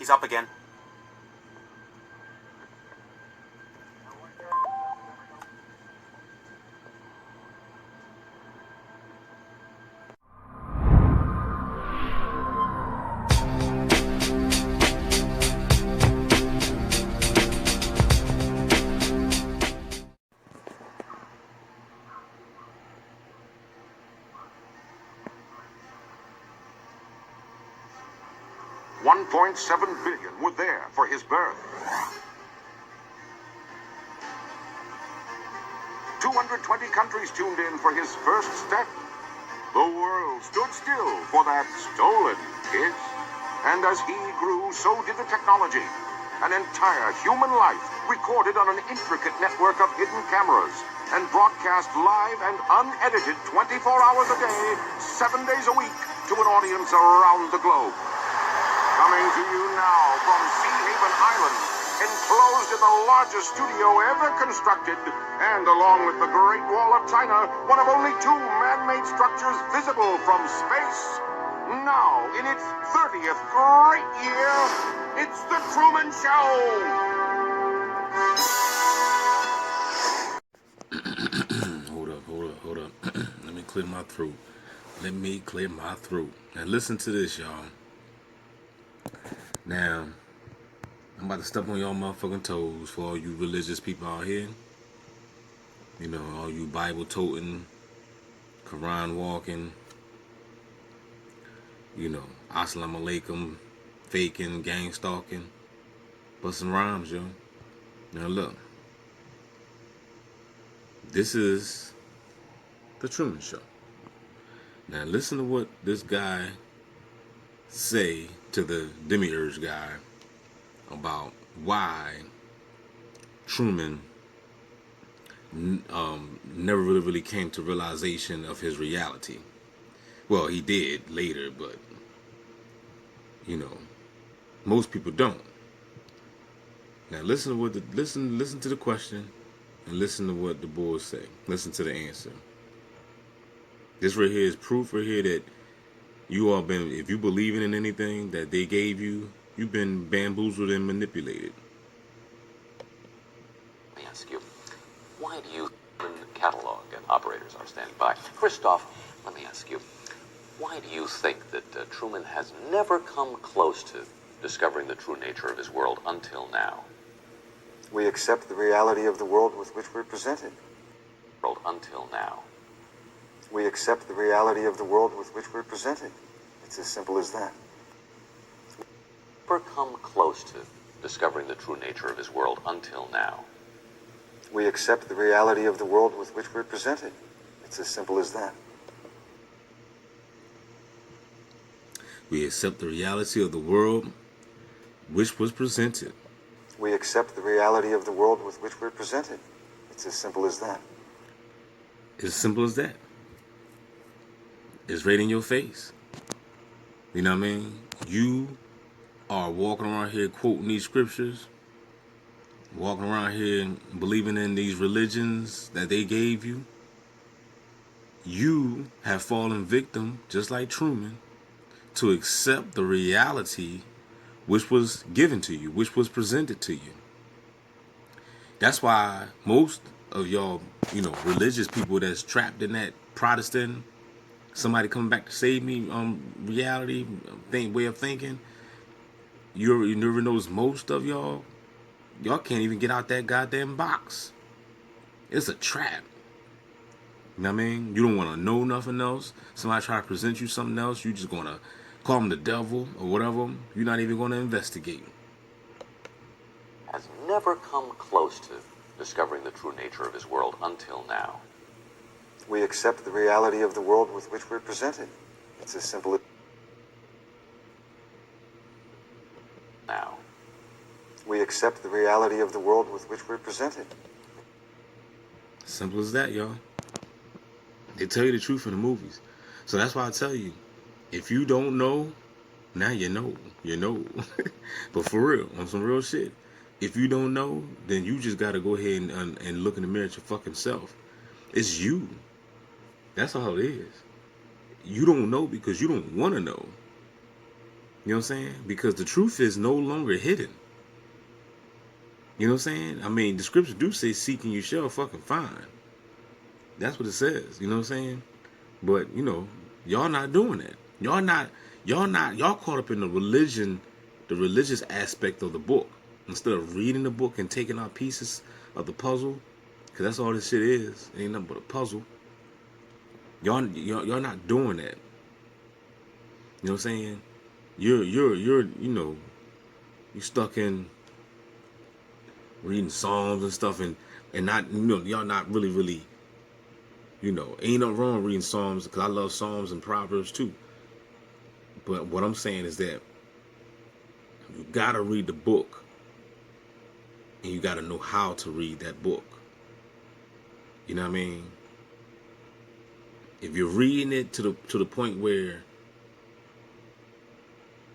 He's up again. $1.7 billion were there for his birth. 220 countries tuned in for his first step. The world stood still for that stolen kiss. And as he grew, so did the technology. An entire human life recorded on an intricate network of hidden cameras and broadcast live and unedited 24 hours a day, 7 days a week to an audience around the globe. Coming to you now from Sea Haven Island, enclosed in the largest studio ever constructed, and along with the Great Wall of China, one of only 2 man-made structures visible from space. Now, in its 30th great year, it's the Truman Show! Hold up. Let me clear my throat. Now listen to this, y'all. Now, I'm about to step on y'all motherfucking toes for all you religious people out here. You know, all you Bible toting, Quran walking, you know, Assalamu alaikum, faking, gang stalking, busting rhymes, yo. Now look, this is the Truman Show. Now listen to what this guy say to the demiurge guy about why Truman never really came to realization of his reality. Well, he did later, but you know, most people don't. Now listen to the question and listen to what the boys say. Listen to the answer. This right here is proof right here that you all been, if you believe in anything that they gave you, you've been bamboozled and manipulated. Let me ask you, why do you, when the catalog and operators are standing by, Christoph, let me ask you, why do you think that Truman has never come close to discovering the true nature of his world until now? We accept the reality of the world with which we're presented. Until now. We accept the reality of the world with which we're presented. It's as simple as that. Never come close to discovering the true nature of his world until now. We accept the reality of the world with which we're presented. It's as simple as that. We accept the reality of the world which was presented. We accept the reality of the world with which we're presented. It's as simple as that. It's as simple as that. It's right in your face. You know what I mean? You are walking around here quoting these scriptures, walking around here believing in these religions that they gave you. You have fallen victim, just like Truman, to accept the reality which was given to you, which was presented to you. That's why most of y'all, you know, religious people that's trapped in that Protestant, somebody coming back to save me, reality, way of thinking, you never notice most of y'all can't even get out that goddamn box. It's a trap. You know what I mean? You don't want to know nothing else. Somebody try to present you something else, you just going to call them the devil or whatever. You're not even going to investigate. Has never come close to discovering the true nature of his world until now. We accept the reality of the world with which we're presented. It's as simple as now. We accept the reality of the world with which we're presented. Simple as that, y'all. They tell you the truth in the movies. So that's why I tell you, if you don't know, now you know. You know. But for real, on some real shit, if you don't know, then you just got to go ahead and look in the mirror at your fucking self. It's you. That's all it is. You don't know because you don't want to know. You know what I'm saying? Because the truth is no longer hidden. You know what I'm saying? I mean, the scriptures do say seek and you shall fucking find. That's what it says. You know what I'm saying? But, you know, y'all not doing that. Y'all caught up in the religious aspect of the book. Instead of reading the book and taking out pieces of the puzzle, because that's all this shit is. It ain't nothing but a puzzle. Y'all not doing that. You know what I'm saying? You're you stuck in reading Psalms and stuff and not, y'all not really, ain't nothing wrong reading Psalms, because I love Psalms and Proverbs too. But what I'm saying is that you gotta read the book, and you gotta know how to read that book. You know what I mean? If you're reading it to the point where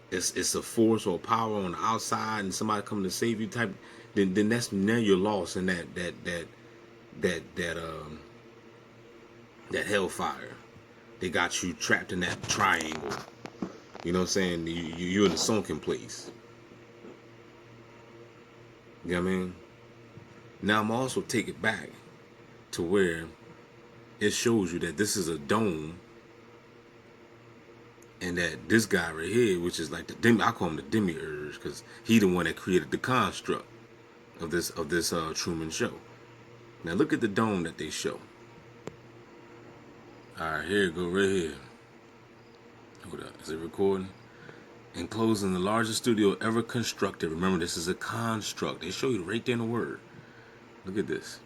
it's a force or a power on the outside and somebody coming to save you type, then that's, now you're lost in that hellfire. They got you trapped in that triangle. You know what I'm saying? You're in a sunken place. You know what I mean? Now I'm also take it back to where it shows you that this is a dome, and that this guy right here, which is like I call him the demiurge, because he the one that created the construct of this Truman Show. Now look at the dome that they show. All right, here it go right here. Hold up, is it recording? Enclosing the largest studio ever constructed. Remember, this is a construct. They show you right there in the word. Look at this.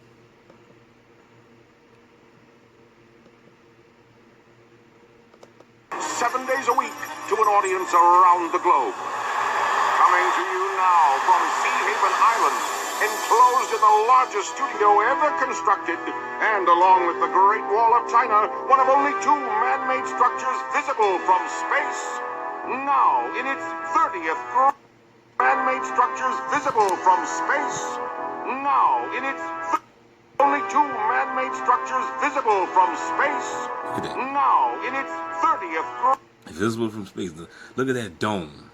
Seven days a week to an audience around the globe. Coming to you now from Sea Haven Island, enclosed in the largest studio ever constructed, and along with the Great Wall of China, one of only two man-made structures visible from space. Now, in its 30th man-made structures visible from space. Now, in its only two man-made structures visible from space. Now, in its 30th visible from space. Look at that dome.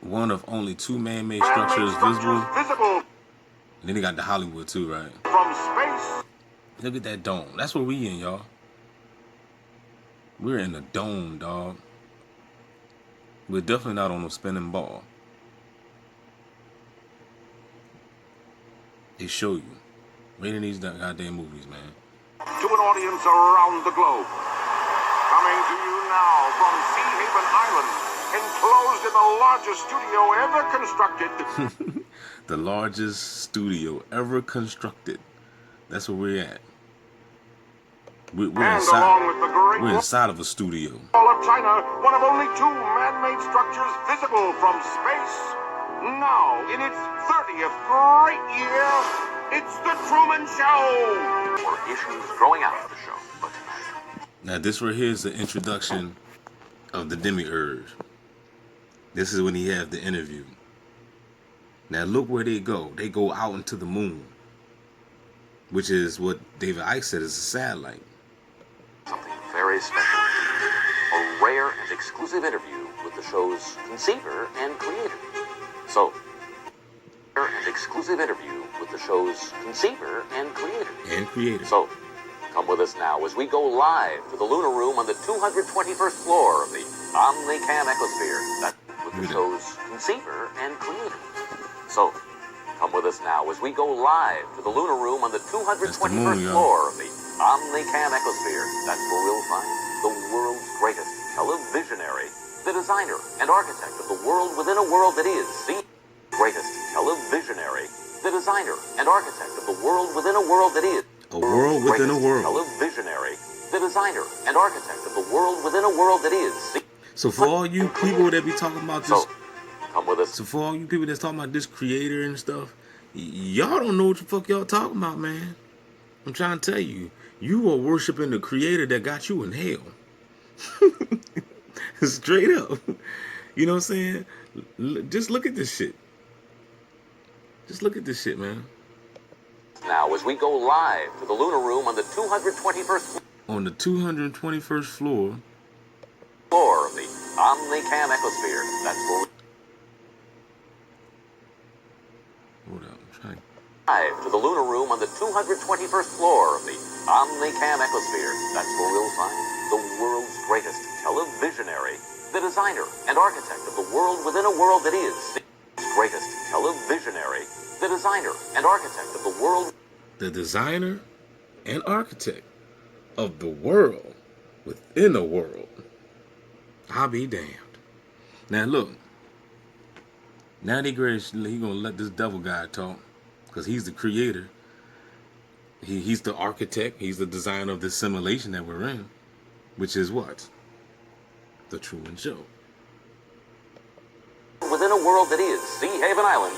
One of only two man-made structures visible. And then they got the Hollywood too, right? From space. Look at that dome. That's what we in, y'all. We're in the dome, dog. We're definitely not on a spinning ball. They show you. Right in these goddamn movies, man. To an audience around the globe. Coming to you now from Sea Haven Island, enclosed in the largest studio ever constructed. The largest studio ever constructed. That's where we're at. We're inside of a studio. Wall of China, one of only two man-made structures visible from space. Now, in its 30th great year, it's the Truman Show. Or issues growing out of the show. But tonight. Now, this right here is the introduction of the demiurge. This is when he has the interview. Now, look where they go. They go out into the moon, which is what David Icke said is a satellite. Something very special. A rare and exclusive interview with the show's conceiver and creator. So, rare and exclusive interview with the show's conceiver and creator. So, come with us now as we go live to the lunar room on the 221st floor of the Omnicam Ecosphere. That's with the show's conceiver and creator. So, come with us now as we go live to the lunar room on the 221st floor of the Omnicam Ecosphere. That's where we'll find the world's greatest televisionary, the designer and architect of the world within a world that is the greatest televisionary, the designer and architect of the world within a world that is a world within a world. Televisionary, the designer and architect of the world within a world that is. So for all you people that be talking about this, come with us. So for all you people that's talking about this creator and stuff, y'all don't know what the fuck y'all talking about, man. I'm trying to tell you, you are worshiping the creator that got you in hell. Straight up. You know what I'm saying? Just look at this shit. Just look at this shit, man. Now, as we go live to the lunar room on the 221st On the 221st floor. floor of the Omnicam Ecosphere. That's where we Hold up. I'm trying. live to the lunar room on the 221st floor of the Omnicam Ecosphere. That's where we'll find the world's greatest televisionary, the designer and architect of the world within a world that is the greatest televisionary, the designer and architect of the world. The designer and architect of the world within a world. I'll be damned. Now look. Now he gonna let this devil guy talk, because he's the creator. He's the architect. He's the designer of this simulation that we're in, which is what? The Truman Show. Within a world that is Sea Haven Island.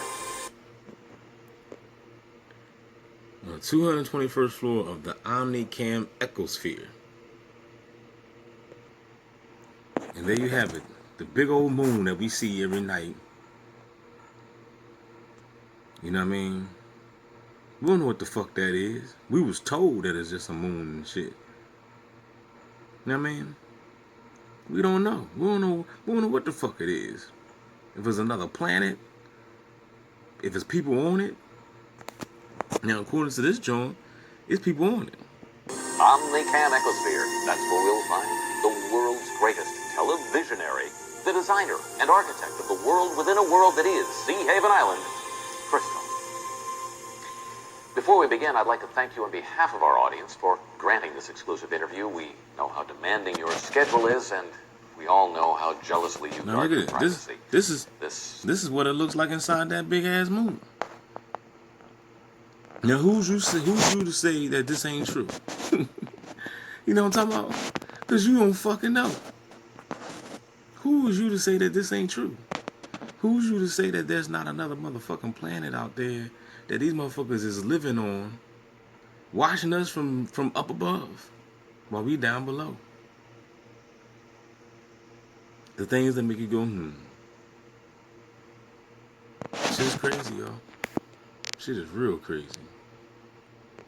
On the 221st floor of the Omnicam Ecosphere. And there you have it. The big old moon that we see every night. You know what I mean? We don't know what the fuck that is. We was told that it's just a moon and shit. You know what I mean? We don't know. We don't know what the fuck it is. If it's another planet. If it's people on it. Now, according to this joint, it's people on it. Omnicam Ecosphere. That's where we'll find the world's greatest televisionary, the designer and architect of the world within a world that is Sea Haven Island, Crystal. Before we begin, I'd like to thank you on behalf of our audience for granting this exclusive interview. We know how demanding your schedule is, and we all know how jealously you Now guard look your at it. privacy. This is what it looks like inside that big ass moon. Now who's you to say that this ain't true? You know what I'm talking about? Because you don't fucking know. Who is you to say that this ain't true? Who's you to say that there's not another motherfucking planet out there that these motherfuckers is living on, watching us from up above while we down below? The things that make you go, Shit's crazy, y'all. Shit is real crazy.